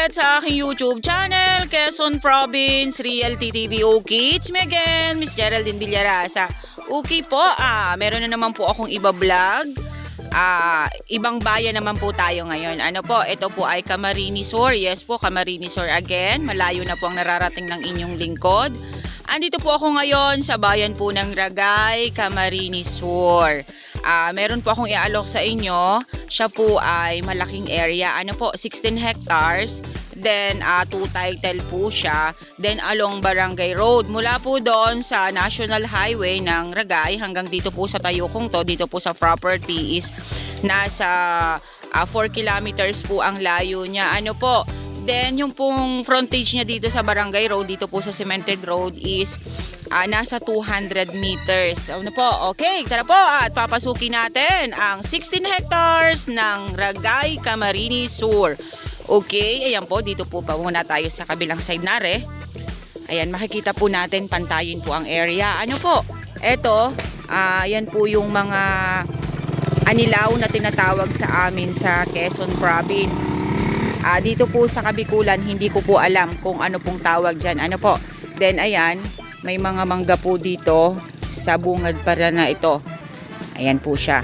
Sa aking YouTube channel, Quezon Province Realty TV. Okay, it's me again, Miss Geraldine Villarasa. Okay po, meron na naman po akong iba-vlog. Ibang bayan naman po tayo ngayon. Ano po, ito po ay Camarines Sur. Yes po, Camarines Sur again. Malayo na po ang nararating ng inyong lingkod. Andito po ako ngayon sa bayan po ng Ragay, Camarines Sur. Meron po akong i-alok sa inyo. Siya po ay malaking area. Ano po, 16 hectares. Then, 2 title po siya. Then, along Barangay Road. Mula po doon sa National Highway ng Ragay hanggang dito po sa Tayukong to, dito po sa property is nasa 4 kilometers po ang layo niya. Ano po, then yung pong frontage niya dito sa Barangay Road, dito po sa Cemented Road is nasa 200 meters. Ano po? Okay, tara po at papasukin natin ang 16 hectares ng Ragay, Camarines Sur. Okay, ayan po, dito po pa muna tayo sa kabilang side na re. Ayan, makikita po natin, pantayin po ang area. Ano po? Eto, ayan po yung mga anilaw na tinatawag sa amin sa Quezon Province. Dito po sa Kabikulan, hindi ko po alam kung ano pong tawag dyan. Ano po? Then, ayan, may mga mangga po dito sa bungad para na ito. Ayan po siya.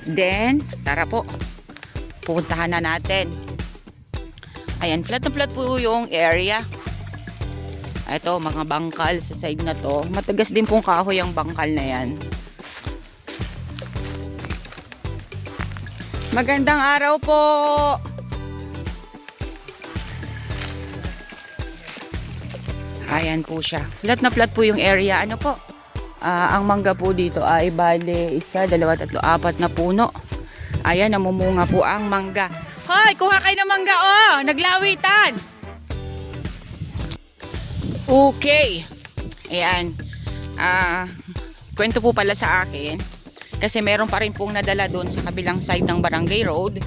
Then, tara po. Pupuntahan na natin. Ayan, flat na flat po yung area. Ito, mga bangkal sa side na to. Matagas din pong kahoy ang bangkal na yan. Magandang araw po! Ayan po siya. Flat na flat po yung area. Ano po? Ang mangga po dito ay bale 1, 2, 3, 4 na puno. Ayan, namumunga po ang mangga. Hoy, kuha kayo ng mangga, oh! Naglawitan! Okay. Ayan. Kwento po pala sa akin. Kasi meron pa rin pong nadala doon sa kabilang side ng Barangay Road.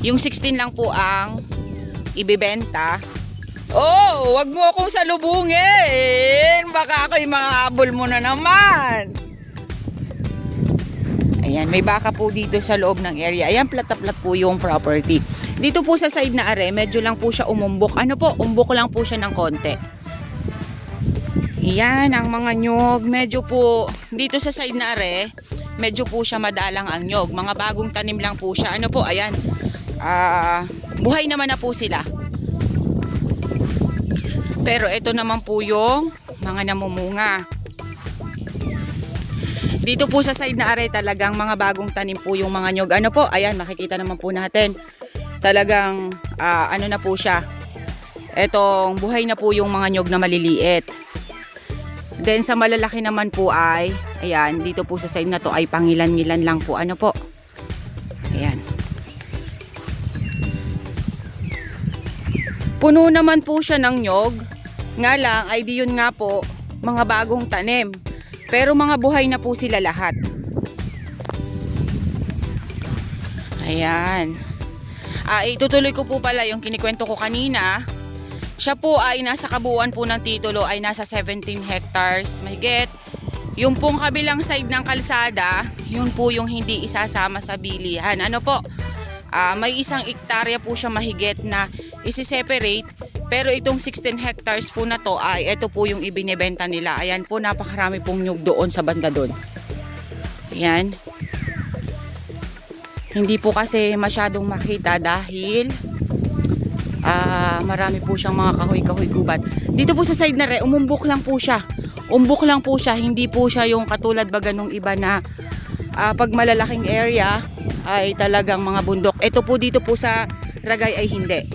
Yung 16 lang po ang ibibenta. Oh, wag mo akong salubungin. Baka ako'y makahabol mo na naman. Ayan, may baka po dito sa loob ng area. Ayan, plat po yung property. Dito po sa side na are, medyo lang po siya umumbok. Ano po, umbok lang po siya ng konti. Ayan, ang mga nyog. Medyo po, dito sa side na are, medyo po siya madalang ang nyog. Mga bagong tanim lang po siya. Ano po, ayan. Buhay naman na po sila. Pero ito naman po yung mga namumunga. Dito po sa side na are talagang mga bagong tanim po yung mga nyog. Ano po? Ayan, makikita naman po natin. Talagang ano na po siya. Etong buhay na po yung mga nyog na maliliit. Then sa malalaki naman po ay, ayan, dito po sa side na to ay pangilan-ngilan lang po. Ano po? Ayan. Puno naman po siya ng nyog. Nga lang, ay di yun nga po, mga bagong tanim. Pero mga buhay na po sila lahat. Ayan. Itutuloy ko po pala yung kinikwento ko kanina. Siya po ay nasa kabuuan po ng titulo ay nasa 17 hectares mahigit. Yung pong kabilang side ng kalsada, yun po yung hindi isasama sa bilihan. Ano po? May 1 hektarya po siya mahigit na isi-separate. Pero itong 16 hectares po na to ay ito po yung ibinebenta nila. Ayan po, napakarami pong nyug doon sa banda doon. Ayan. Hindi po kasi masyadong makita dahil marami po siyang mga kahoy-kahoy gubat. Dito po sa side na re, umumbok lang po siya. Umbok lang po siya. Hindi po siya yung katulad baga nung iba na pag malalaking area, ay talagang mga bundok. Ito po dito po sa Ragay ay hindi.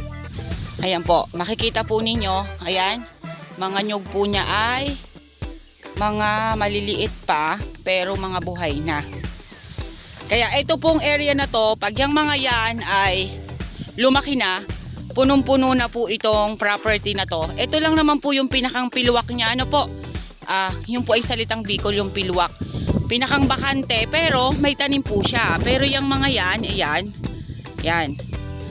Ayan po, makikita po ninyo, ayan, mga nyug po niya ay mga maliliit pa pero mga buhay na. Kaya ito pong area na to, pag yung mga yan ay lumaki na, punong-puno na po itong property na to. Ito lang naman po yung pinakang pilwak niya. Ano po? Yung po ay salitang Bicol, yung pilwak. Pinakang bakante, pero may tanim po siya. Pero yung mga yan, ayan, yan.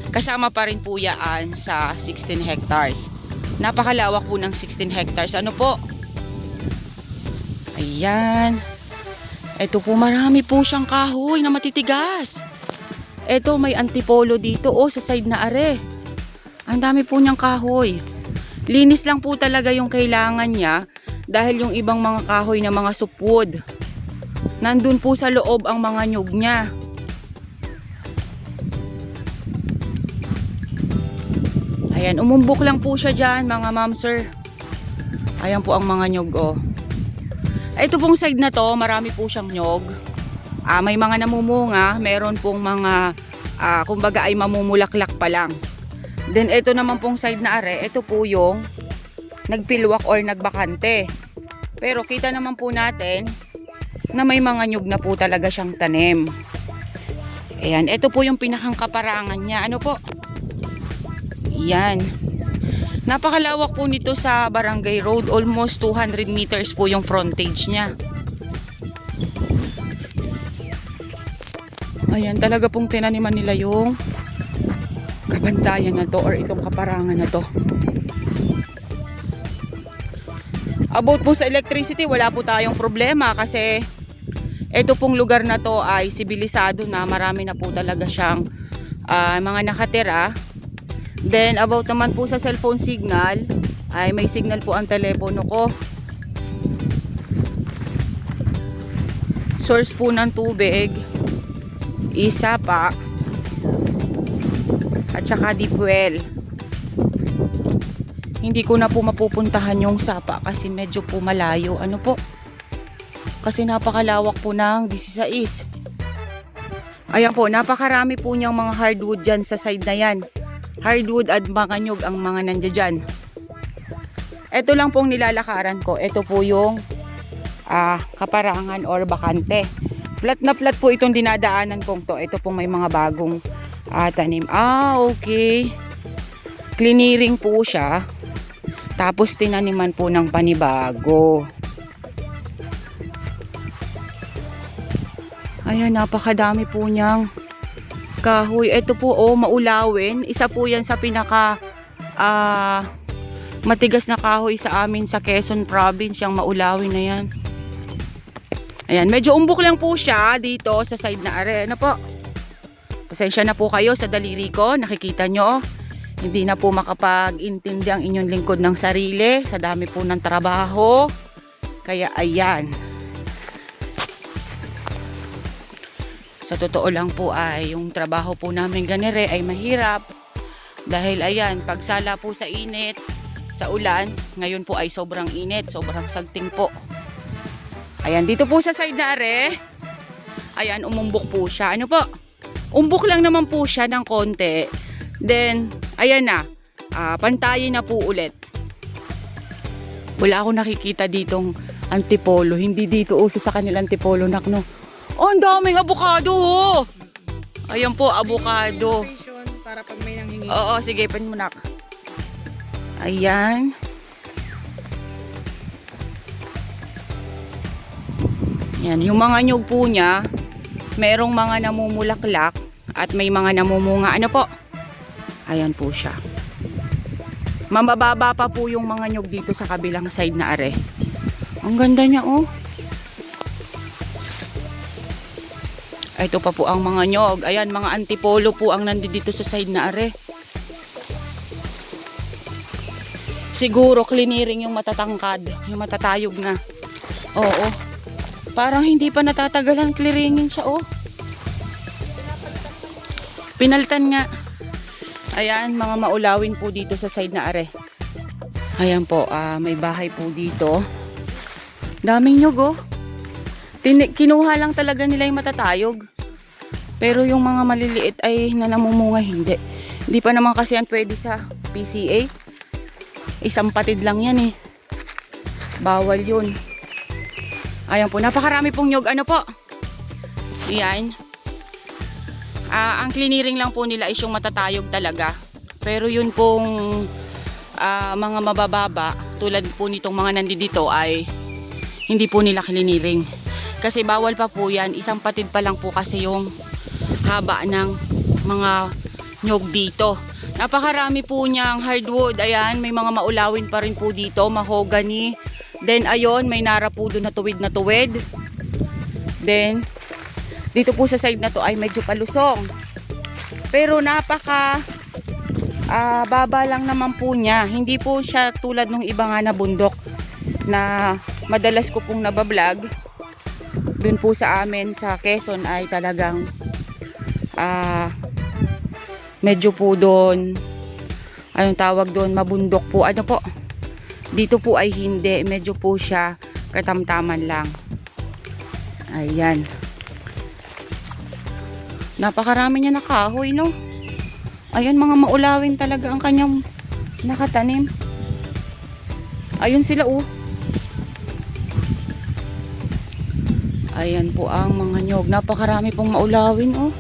Kasama pa rin po yan sa 16 hectares. Napakalawak po ng 16 hectares. Ano po? Ayan. Ito po, marami po siyang kahoy na matitigas. Ito, may antipolo dito, sa side na are. Ang dami po niyang kahoy. Linis lang po talaga yung kailangan niya dahil yung ibang mga kahoy na mga supwood, nandun po sa loob ang mga nyug niya. Ayan, umumbok lang po siya dyan mga ma'am sir. Ayan po ang mga nyug Ito pong side na to, marami po siyang nyug. May mga namumunga, meron pong mga kumbaga ay mamumulaklak pa lang. Then ito naman pong side na are, ito po yung nagpilwak or nagbakante. Pero kita naman po natin na may mga nyug na po talaga siyang tanim. Ayan, ito po yung pinakang kaparangan niya. Ano po? Yan. Napakalawak po nito sa Barangay Road. Almost 200 meters po yung frontage niya. Ayan, talaga pong tinaniman nila yung kabantayan na to or itong kaparangan na to. About po sa electricity, wala po tayong problema kasi ito pong lugar na to ay sibilisado na, marami na po talaga siyang mga nakatira. Then about naman po sa cellphone signal, ay may signal po ang telepono ko. Source po ng tubig, isa pa, at saka deep well. Hindi ko na po mapupuntahan yung sapa kasi medyo po malayo. Ano po? Kasi napakalawak po ng 16. Ayan po, napakarami po niyang mga hardwood dyan sa side na yan. Hardwood at mga nyug ang mga nandiyan dyan. Ito lang pong nilalakaran ko. Ito po yung kaparangan or bakante. Flat na flat po itong dinadaanan kong to. Ito pong may mga bagong tanim. Okay. Clearing po siya. Tapos tinaniman po ng panibago. Ayan, napakadami po niyang kahoy. Ito po, maulawin. Isa po yan sa pinaka matigas na kahoy sa amin sa Quezon Province. Yung maulawin na yan. Ayan, medyo umbok lang po siya dito sa side na are. Ano po? Pasensya na po kayo sa daliri ko. Nakikita nyo, hindi na po makapag-intindi ang inyong lingkod ng sarili. Sa dami po ng trabaho. Kaya ayan. Sa totoo lang po ay yung trabaho po namin ganire ay mahirap. Dahil ayan, pagsala po sa init, sa ulan, ngayon po ay sobrang init, sobrang sagting po. Ayan, dito po sa side na are, ayan, umumbok po siya. Ano po? Umbok lang naman po siya ng konti. Then, ayan na, pantayin na po ulit. Wala akong nakikita ditong antipolo. Hindi dito uso sa kanilang antipolo, nakno. Oh, ang daming avocado, ho! Ayan po, avocado. Para pag may nanghingi. Oo, sige, pen mo nak. Ayan. Yan, yung mga nyug po niya, merong mga namumulaklak at may mga namumunga. Ano po? Ayan po siya. Mabababa pa po yung mga nyug dito sa kabilang side na are. Ang ganda niya, oh. Ito pa po ang mga nyog. Ayan, mga antipolo po ang nandito sa side na are. Siguro clearing yung matatangkad, yung matatayog na. Oo. Parang hindi pa natatagalan, clearingin siya, oh. Pinalitan nga. Ayan, mga maulawin po dito sa side na are. Ayan po, may bahay po dito. Daming nyog, oh. Kinuha lang talaga nila yung matatayog. Pero yung mga maliliit ay na namumunga, hindi. Hindi pa naman kasi yan pwede sa PCA. Isang patid lang yan eh. Bawal yun. Ayan po, napakarami pong nyog. Ano po? Ayan. Ang clearing lang po nila is yung matatayog talaga. Pero yun pong mga mabababa, tulad po nitong mga nandito ay hindi po nila clearing. Kasi bawal pa po yan. Isang patid pa lang po kasi yung haba ng mga nyog dito. Napakarami po niyang hardwood. Ayan, may mga maulawin pa rin po dito. Mahogany. Then, ayun, may nara po doon na tuwid. Then, dito po sa side na to ay medyo palusong. Pero napaka baba lang naman po niya. Hindi po siya tulad ng iba nga na bundok na madalas ko pong nabablog. Doon po sa amin sa Quezon ay talagang medyo po doon, anong tawag doon, mabundok po. Ano po? Dito po ay hindi. Medyo po siya katamtaman lang. Ayan. Napakarami niya na kahoy, no? Ayan, mga maulawin talaga ang kanyang nakatanim. Ayun sila, oh. Ayan po ang mga nyog. Napakarami pong maulawin, oh.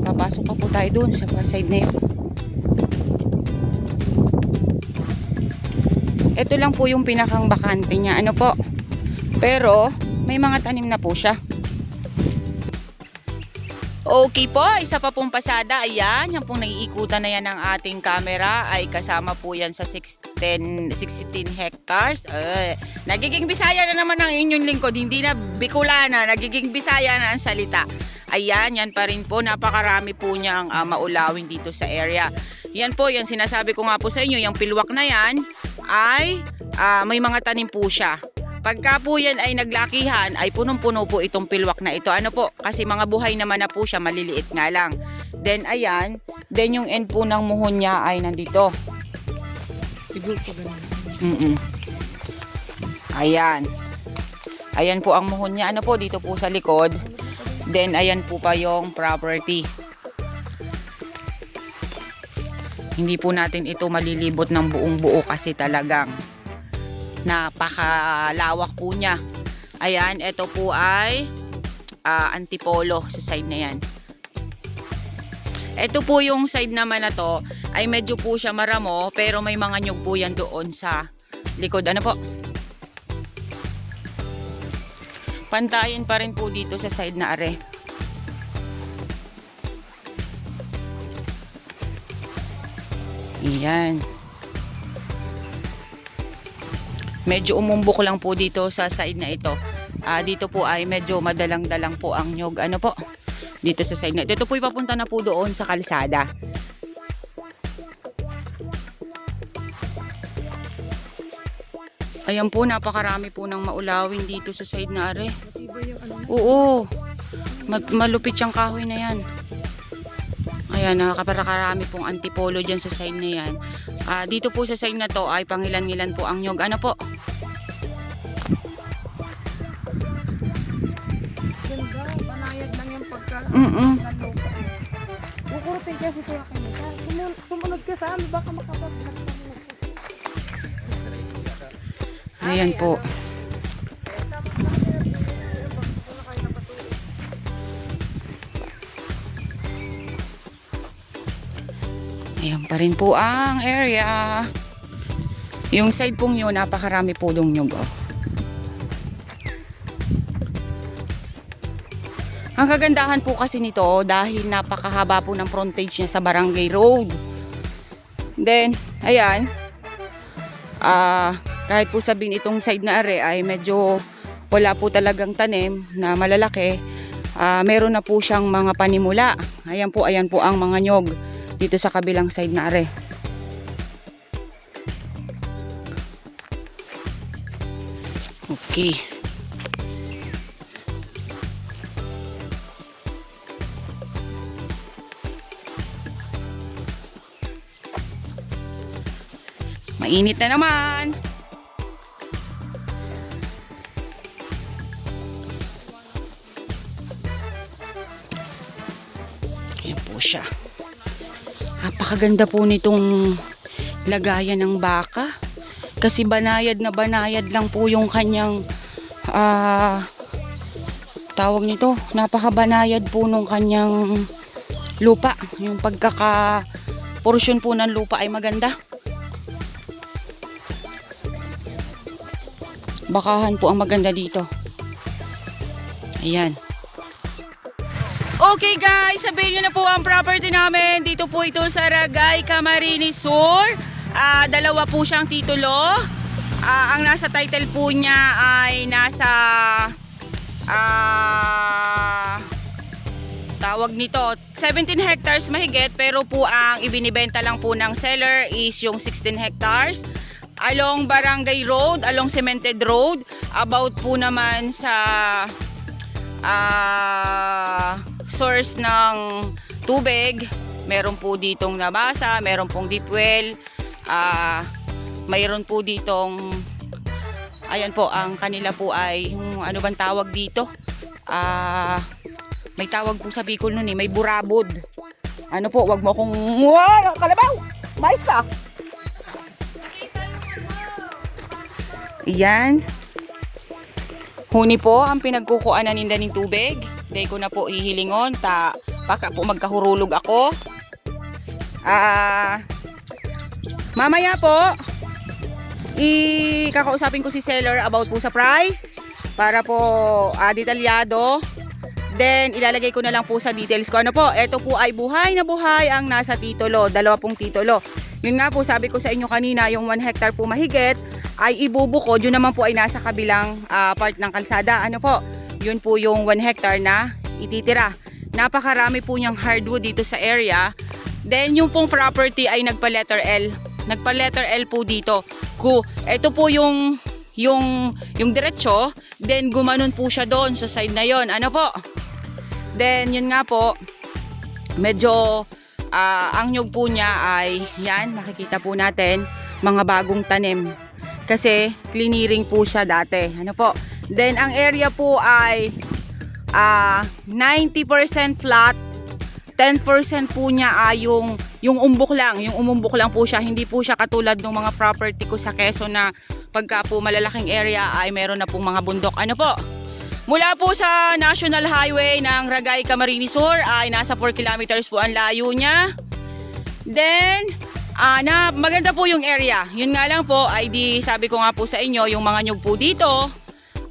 Papasok pa po tayo doon sa side na yun. Ito lang po yung pinakang bakante niya. Ano po? Pero may mga tanim na po siya. Okay po, isa pa pong pasada. Ayan, yan pong naiikutan na yan ng ating camera ay kasama po yan sa 16 hectares. Nagiging Bisaya na naman ang inyong lingkod. Hindi na Bicolana, nagiging Bisaya na ang salita. Ayan, yan pa rin po. Napakarami po niyang maulawin dito sa area. Yan po, yan sinasabi ko nga po sa inyo. Yung pilwak na yan ay may mga tanim po siya. Pagka po yan ay naglakihan, ay punong-puno po itong pilwak na ito. Ano po? Kasi mga buhay naman na po siya, maliliit nga lang. Then, ayan. Then, yung end po ng muhon niya ay nandito. Ayan. Ayan po ang muhon niya. Ano po? Dito po sa likod. Then, ayan po pa yung property. Hindi po natin ito malilibot ng buong buo kasi talagang napakalawak po niya. Ayan, ito po ay antipolo sa side na yan. Ito po yung side naman na to ay medyo po siya maramo pero may mga nyug po yan doon sa likod. Ano po? Pantayin pa rin po dito sa side na are. Ayan. Medyo umumbok lang po dito sa side na ito. Dito po ay medyo madalang-dalang po ang nyog. Ano po? Dito sa side na ito. Ito po ipapunta na po doon sa kalsada. Ayan po, napakarami po ng maulawin dito sa side na are. Oo. Malupit yung kahoy na yan. Ayan, nakakarami pong antipolo dyan sa side na yan. Dito po sa side na to ay pangilan-ngilan po ang nyog. Ano po? Ganda, panayad lang yung pagka. Kukurutin kasi ito akin. Sumunod ka sa amin, baka makabasag. Ayan po. Ayan pa rin po ang area. Yung side pong yun, napakarami po dong nyug. Ang kagandahan po kasi nito dahil napakahaba po ng frontage niya sa Barangay Road. Then, ayan. Kahit po sabihin itong side na are ay medyo wala po talagang tanim na malalaki. Meron na po siyang mga panimula. Ayan po ang mga nyog dito sa kabilang side na are. Okay. Mainit na naman. Ayan po siya. Napakaganda po nitong lagayan ng baka. Kasi banayad na banayad lang po yung kanyang tawag nito. Napakabanayad po nung kanyang lupa. Yung pagkaka-portion po ng lupa ay maganda. Bakahan po ang maganda dito. Ayan. Okay guys, sabihin nyo na po ang property namin. Dito po ito sa Ragay, Camarines Sur. Dalawa po siyang titulo. Ang nasa title po niya ay nasa tawag nito 17 hectares mahigit, pero po ang ibinibenta lang po ng seller is yung 16 hectares along Barangay Road, along Cemented Road, about po naman sa source ng tubig. Meron po ditong nabasa, meron pong deep well, mayroon po ditong ayan po, ang kanila po ay yung ano bang tawag dito, may tawag po sa Bicol nun may burabod. Ano po, wag mo akong kalabaw, mais ka. Iyan, huni po ang pinagkukuanan ninda ng tubig. Dahil ko na po ihilingon baka po magkahurulog ako. Mamaya po kakausapin ko si seller about po sa price para po detalyado. Then ilalagay ko na lang po sa details ko. Ano po, ito po ay buhay na buhay ang nasa titulo, 2 titulo. Yun nga po, sabi ko sa inyo kanina, yung 1 hectare po mahigit ay ibubukod. Yun naman po ay nasa kabilang part ng kalsada. Ano po, yun po yung 1 hectare na ititira. Napakarami po niyang hardwood dito sa area. Then yung pong property ay nagpa-letter L. Nagpa-letter L po dito. Ito po yung diretso, then gumanon po siya doon sa side na yon. Ano po? Then yun nga po, medyo ang nyug po niya ay yan, nakikita po natin, mga bagong tanim. Kasi clearing po siya dati. Ano po? Then ang area po ay 90% flat, 10% po niya ay yung umbok lang. Yung umumbok lang po siya. Hindi po siya katulad ng mga property ko sa Quezon na pagka po malalaking area ay meron na pong mga bundok. Ano po? Mula po sa National Highway ng Ragay, Camarines Sur ay nasa 4 kilometers po ang layo niya. Then, maganda po yung area. Yun nga lang po, ay sabi ko nga po sa inyo, yung mga nyug po dito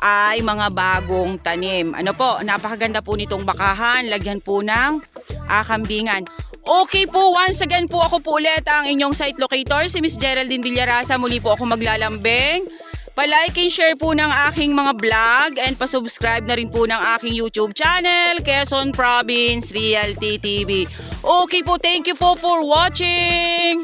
ay mga bagong tanim. Ano po, napakaganda po nitong bakahan. Lagyan po ng kambingan. Okay po, once again po ako po ulit ang inyong site locator, si Miss Geraldine Villarasa. Muli po ako maglalambing. Pa-like and share po ng aking mga vlog and pa-subscribe na rin po ng aking YouTube channel, Quezon Province Realty TV. Okay po, thank you po for watching!